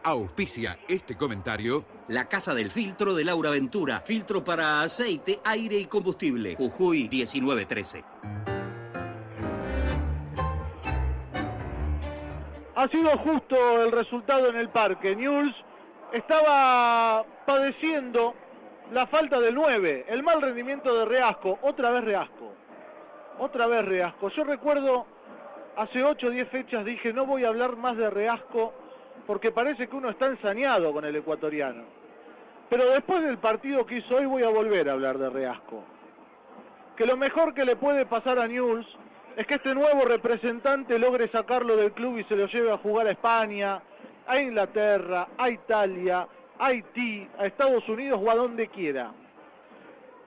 Auspicia este comentario. La Casa del Filtro de Laura Ventura. Filtro para aceite, aire y combustible. Jujuy 1913. Ha sido justo el resultado en el parque. Newell's estaba padeciendo la falta del 9, el mal rendimiento de Reasco. Otra vez Reasco. Yo recuerdo hace 8 o 10 fechas dije no voy a hablar más de Reasco porque parece que uno está ensañado con el ecuatoriano. Pero después del partido que hizo hoy voy a volver a hablar de Reasco. Que lo mejor que le puede pasar a Newell's es que este nuevo representante logre sacarlo del club y se lo lleve a jugar a España, a Inglaterra, a Italia, a Haití, a Estados Unidos o a donde quiera.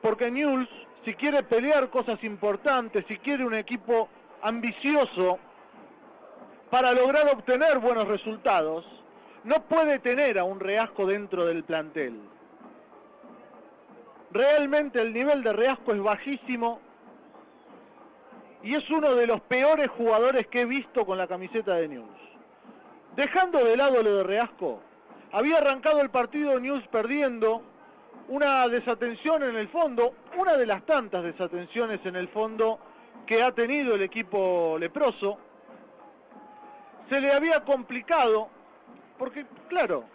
Porque Newell's, si quiere pelear cosas importantes, si quiere un equipo ambicioso para lograr obtener buenos resultados, no puede tener a un Reasco dentro del plantel. Realmente el nivel de Reasco es bajísimo y es uno de los peores jugadores que he visto con la camiseta de Newell's. Dejando de lado lo de Reasco, había arrancado el partido Newell's perdiendo, una desatención en el fondo, una de las tantas desatenciones en el fondo que ha tenido el equipo leproso. Se le había complicado, porque claro,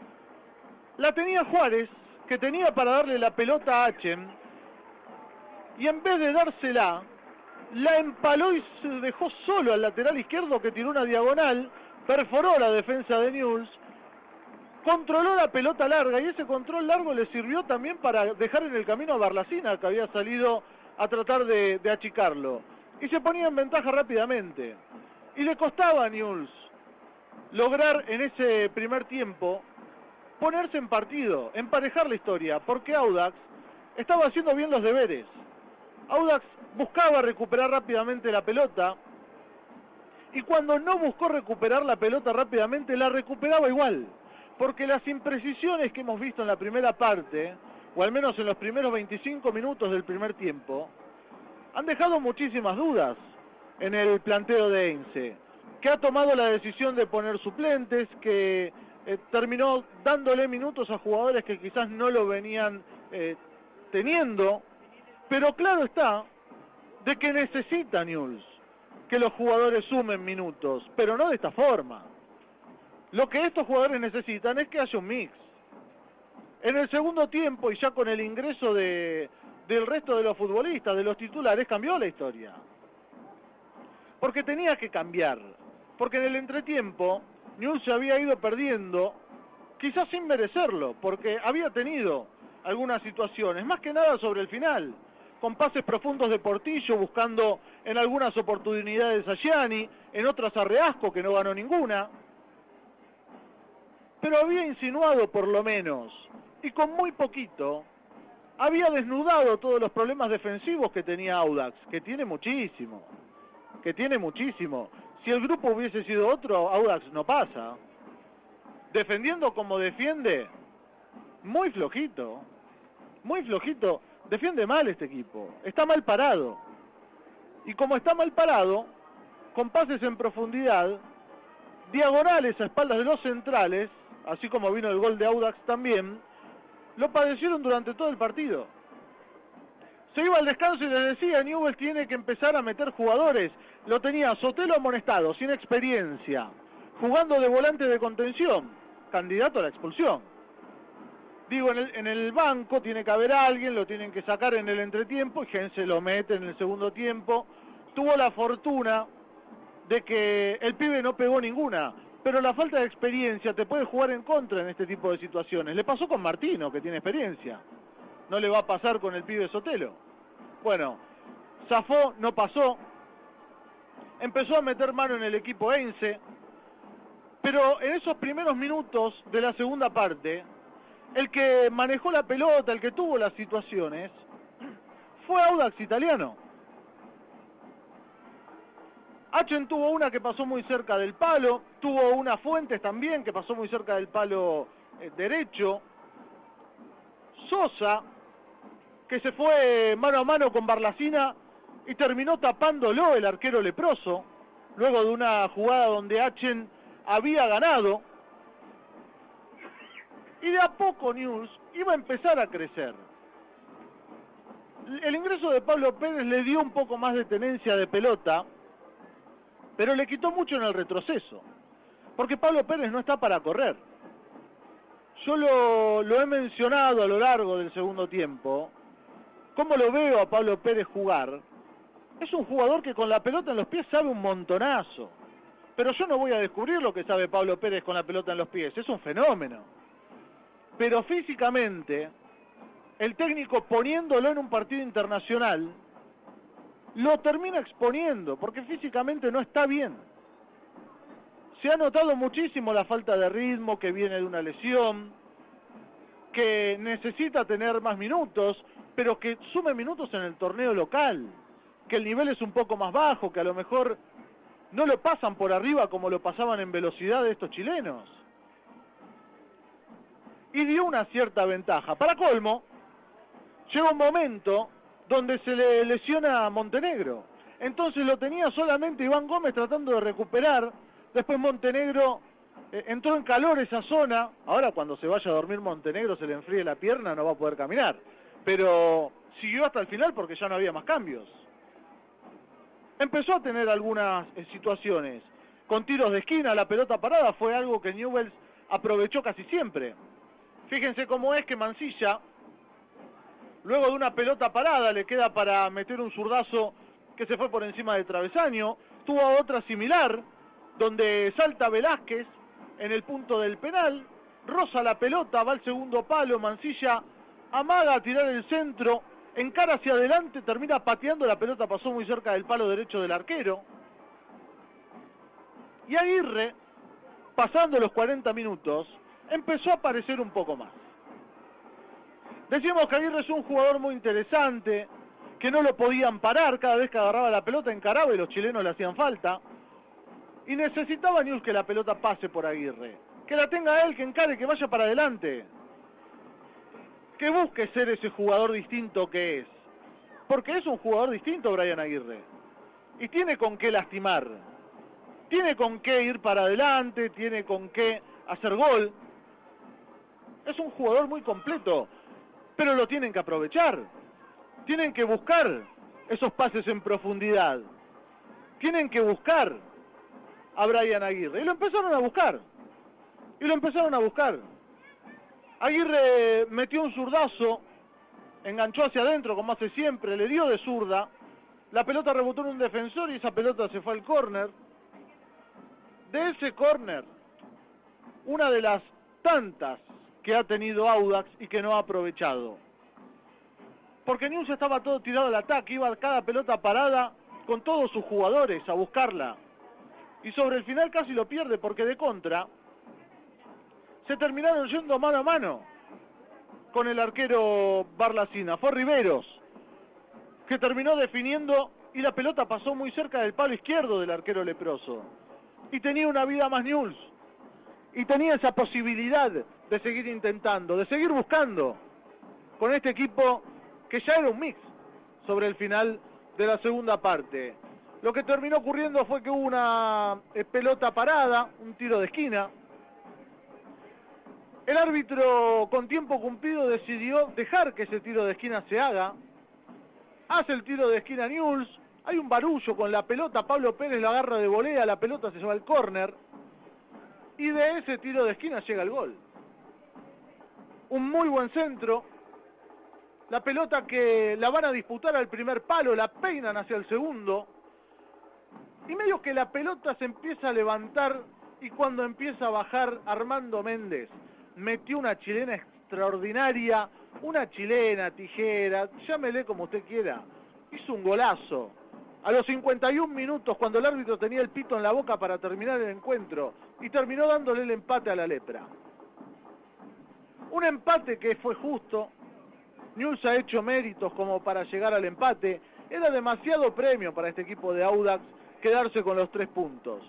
la tenía Juárez, que tenía para darle la pelota a Achen, y en vez de dársela, la empaló y se dejó solo al lateral izquierdo que tiró una diagonal, perforó la defensa de Newell's, controló la pelota larga y ese control largo le sirvió también para dejar en el camino a Barlacina, que había salido a tratar de achicarlo. Y se ponía en ventaja rápidamente. Y le costaba a Newell's lograr en ese primer tiempo ponerse en partido, emparejar la historia, porque Audax estaba haciendo bien los deberes. Audax buscaba recuperar rápidamente la pelota y cuando no buscó recuperar la pelota rápidamente, la recuperaba igual. Porque las imprecisiones que hemos visto en la primera parte, o al menos en los primeros 25 minutos del primer tiempo, han dejado muchísimas dudas en el planteo de Heinze, que ha tomado la decisión de poner suplentes, que terminó dándole minutos a jugadores que quizás no lo venían teniendo, pero claro está de que necesita Newell's que los jugadores sumen minutos, pero no de esta forma. Lo que estos jugadores necesitan es que haya un mix. En el segundo tiempo, y ya con el ingreso del resto de los futbolistas, de los titulares, cambió la historia. Porque tenía que cambiar. Porque en el entretiempo, Newell's se había ido perdiendo, quizás sin merecerlo, porque había tenido algunas situaciones, más que nada sobre el final, con pases profundos de Portillo, buscando en algunas oportunidades a Gianni, en otras a Reasco, que no ganó ninguna. Pero había insinuado por lo menos, y con muy poquito, había desnudado todos los problemas defensivos que tenía Audax, que tiene muchísimo. Si el grupo hubiese sido otro, Audax no pasa. Defendiendo como defiende, muy flojito, defiende mal este equipo, está mal parado. Y como está mal parado, con pases en profundidad, diagonales a espaldas de los centrales, así como vino el gol de Audax también, lo padecieron durante todo el partido. Se iba al descanso y les decía, Newell's tiene que empezar a meter jugadores. Lo tenía Sotelo amonestado, sin experiencia, jugando de volante de contención, candidato a la expulsión. Digo, en el banco tiene que haber alguien, lo tienen que sacar en el entretiempo, y Heinze lo mete en el segundo tiempo. Tuvo la fortuna de que el pibe no pegó ninguna, pero la falta de experiencia te puede jugar en contra en este tipo de situaciones. Le pasó con Martino, que tiene experiencia. No le va a pasar con el pibe Sotelo. Bueno, zafó, no pasó. Empezó a meter mano en el equipo Heinze, pero en esos primeros minutos de la segunda parte, el que manejó la pelota, el que tuvo las situaciones, fue Audax Italiano. Achen tuvo una que pasó muy cerca del palo, tuvo una Fuentes también que pasó muy cerca del palo derecho. Sosa, que se fue mano a mano con Barlacina y terminó tapándolo el arquero leproso, luego de una jugada donde Achen había ganado. Y de a poco Newell's iba a empezar a crecer. El ingreso de Pablo Pérez le dio un poco más de tenencia de pelota, pero le quitó mucho en el retroceso, porque Pablo Pérez no está para correr. Yo lo he mencionado a lo largo del segundo tiempo, cómo lo veo a Pablo Pérez jugar. Es un jugador que con la pelota en los pies sabe un montonazo, pero yo no voy a descubrir lo que sabe Pablo Pérez con la pelota en los pies, es un fenómeno. Pero físicamente, el técnico poniéndolo en un partido internacional, lo termina exponiendo, porque físicamente no está bien. Se ha notado muchísimo la falta de ritmo que viene de una lesión, que necesita tener más minutos, pero que sume minutos en el torneo local, que el nivel es un poco más bajo, que a lo mejor no lo pasan por arriba como lo pasaban en velocidad de estos chilenos. Y dio una cierta ventaja. Para colmo, llega un momento donde se le lesiona a Montenegro. Entonces lo tenía solamente Iván Gómez tratando de recuperar. Después Montenegro entró en calor esa zona. Ahora cuando se vaya a dormir Montenegro se le enfríe la pierna, no va a poder caminar. Pero siguió hasta el final porque ya no había más cambios. Empezó a tener algunas situaciones. Con tiros de esquina, la pelota parada fue algo que Newell's aprovechó casi siempre. Fíjense cómo es que Mansilla, luego de una pelota parada, le queda para meter un zurdazo que se fue por encima del travesaño. Tuvo otra similar, donde salta Velázquez en el punto del penal, roza la pelota, va al segundo palo, Mansilla amaga a tirar el centro, encara hacia adelante, termina pateando, la pelota pasó muy cerca del palo derecho del arquero. Y Aguirre, pasando los 40 minutos, empezó a aparecer un poco más. Decíamos que Aguirre es un jugador muy interesante, que no lo podían parar, cada vez que agarraba la pelota encaraba y los chilenos le hacían falta. Y necesitaba Newell's que la pelota pase por Aguirre, que la tenga él, que encare, que vaya para adelante, que busque ser ese jugador distinto que es. Porque es un jugador distinto Brian Aguirre, y tiene con qué lastimar, tiene con qué ir para adelante, tiene con qué hacer gol. Es un jugador muy completo, pero lo tienen que aprovechar. Tienen que buscar esos pases en profundidad. Tienen que buscar a Brian Aguirre. Y lo empezaron a buscar. Aguirre metió un zurdazo, enganchó hacia adentro como hace siempre, le dio de zurda. La pelota rebotó en un defensor y esa pelota se fue al córner. De ese córner, una de las tantas que ha tenido Audax y que no ha aprovechado. Porque Newell's estaba todo tirado al ataque, iba cada pelota parada con todos sus jugadores a buscarla. Y sobre el final casi lo pierde porque de contra se terminaron yendo mano a mano con el arquero Barlacina. Fue Riveros que terminó definiendo y la pelota pasó muy cerca del palo izquierdo del arquero leproso. Y tenía una vida más Newell's. Y tenía esa posibilidad de seguir intentando, de seguir buscando con este equipo que ya era un mix sobre el final de la segunda parte. Lo que terminó ocurriendo fue que hubo una pelota parada, un tiro de esquina. El árbitro con tiempo cumplido decidió dejar que ese tiro de esquina se haga. Hace el tiro de esquina Newell's, hay un barullo con la pelota, Pablo Pérez la agarra de volea, la pelota se lleva al córner. Y de ese tiro de esquina llega el gol. Un muy buen centro. La pelota que la van a disputar al primer palo, la peinan hacia el segundo. Y medio que la pelota se empieza a levantar y cuando empieza a bajar Armando Méndez, metió una chilena extraordinaria, una chilena, tijera, llámele como usted quiera. Hizo un golazo. A los 51 minutos, cuando el árbitro tenía el pito en la boca para terminar el encuentro, y terminó dándole el empate a la Lepra. Un empate que fue justo. Newell's ha hecho méritos como para llegar al empate. Era demasiado premio para este equipo de Audax quedarse con los 3 puntos.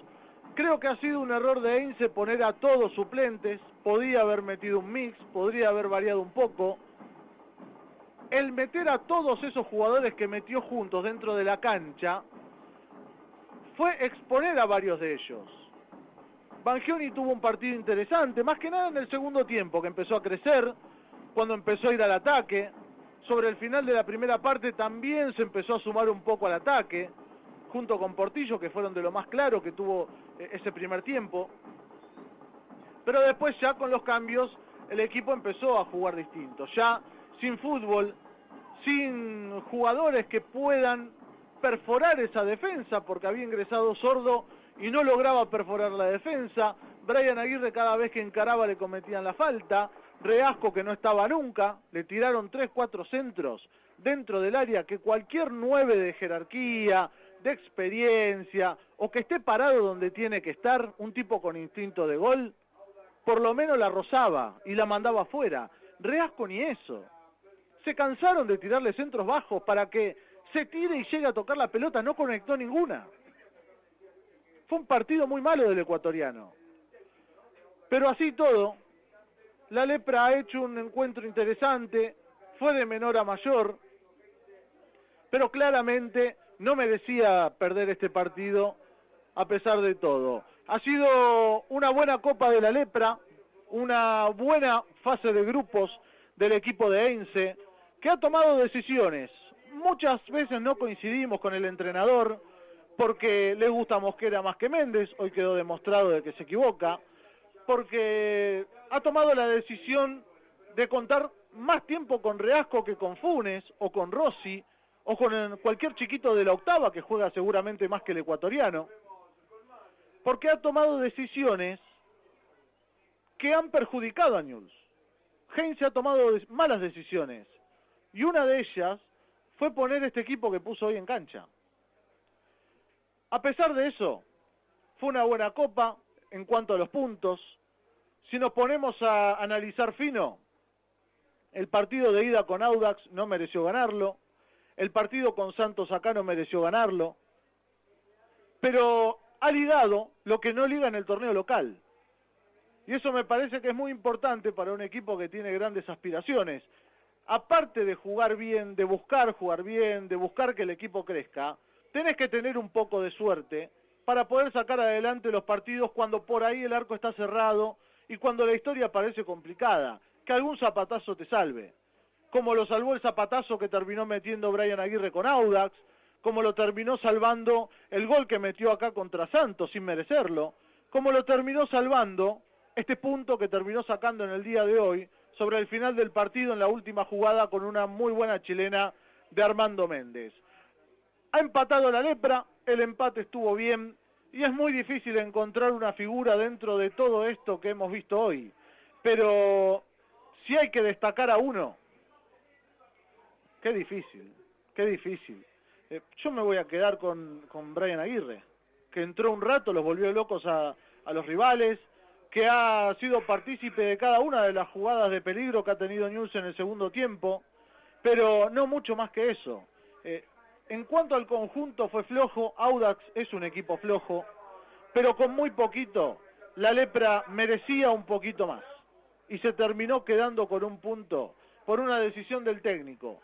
Creo que ha sido un error de Heinze poner a todos suplentes. Podía haber metido un mix, podría haber variado un poco. El meter a todos esos jugadores que metió juntos dentro de la cancha fue exponer a varios de ellos. Bangioni tuvo un partido interesante, más que nada en el segundo tiempo, que empezó a crecer, cuando empezó a ir al ataque. Sobre el final de la primera parte también se empezó a sumar un poco al ataque, junto con Portillo, que fueron de lo más claro que tuvo ese primer tiempo. Pero después ya con los cambios el equipo empezó a jugar distinto, ya sin fútbol, sin jugadores que puedan perforar esa defensa, porque había ingresado Sordo y no lograba perforar la defensa. Brian Aguirre cada vez que encaraba le cometían la falta. Reasco, que no estaba nunca, le tiraron 3-4 centros dentro del área que cualquier 9 de jerarquía, de experiencia, o que esté parado donde tiene que estar, un tipo con instinto de gol, por lo menos la rozaba y la mandaba afuera. Reasco ni eso. Se cansaron de tirarle centros bajos para que se tire y llegue a tocar la pelota, no conectó ninguna. Fue un partido muy malo del ecuatoriano. Pero así todo, la Lepra ha hecho un encuentro interesante, fue de menor a mayor, pero claramente no merecía perder este partido a pesar de todo. Ha sido una buena Copa de la Lepra, una buena fase de grupos del equipo de Heinze, que ha tomado decisiones. Muchas veces no coincidimos con el entrenador, porque le gusta Mosquera más que Méndez, hoy quedó demostrado de que se equivoca, porque ha tomado la decisión de contar más tiempo con Reasco que con Funes, o con Rossi, o con cualquier chiquito de la octava que juega seguramente más que el ecuatoriano, porque ha tomado decisiones que han perjudicado a Newell's. Heinze ha tomado malas decisiones, y una de ellas fue poner este equipo que puso hoy en cancha. A pesar de eso, fue una buena copa en cuanto a los puntos. Si nos ponemos a analizar fino, el partido de ida con Audax no mereció ganarlo, el partido con Santos acá no mereció ganarlo, pero ha ligado lo que no liga en el torneo local. Y eso me parece que es muy importante para un equipo que tiene grandes aspiraciones. Aparte de jugar bien, de buscar jugar bien, de buscar que el equipo crezca, tenés que tener un poco de suerte para poder sacar adelante los partidos cuando por ahí el arco está cerrado y cuando la historia parece complicada, que algún zapatazo te salve, como lo salvó el zapatazo que terminó metiendo Brian Aguirre con Audax, como lo terminó salvando el gol que metió acá contra Santos sin merecerlo, como lo terminó salvando este punto que terminó sacando en el día de hoy sobre el final del partido en la última jugada con una muy buena chilena de Armando Méndez. Ha empatado la Lepra, el empate estuvo bien y es muy difícil encontrar una figura dentro de todo esto que hemos visto hoy. Pero si hay que destacar a uno, qué difícil, qué difícil. Yo me voy a quedar con Brian Aguirre, que entró un rato, los volvió locos a los rivales, que ha sido partícipe de cada una de las jugadas de peligro que ha tenido Newell's en el segundo tiempo, pero no mucho más que eso. En cuanto al conjunto fue flojo, Audax es un equipo flojo, pero con muy poquito, la Lepra merecía un poquito más, y se terminó quedando con un punto por una decisión del técnico,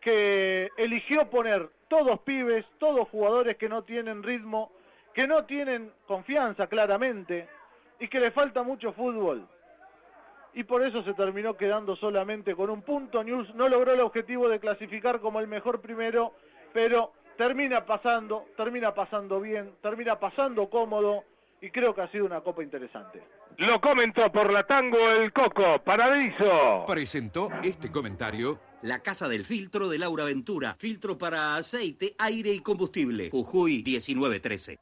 que eligió poner todos pibes, todos jugadores que no tienen ritmo, que no tienen confianza claramente, y que le falta mucho fútbol. Y por eso se terminó quedando solamente con un punto. Newell's no logró el objetivo de clasificar como el mejor primero, pero termina pasando bien, termina pasando cómodo, y creo que ha sido una copa interesante. Lo comentó por la Tango el Coco Paradiso. Presentó este comentario La Casa del Filtro de Laura Ventura. Filtro para aceite, aire y combustible. Jujuy 1913.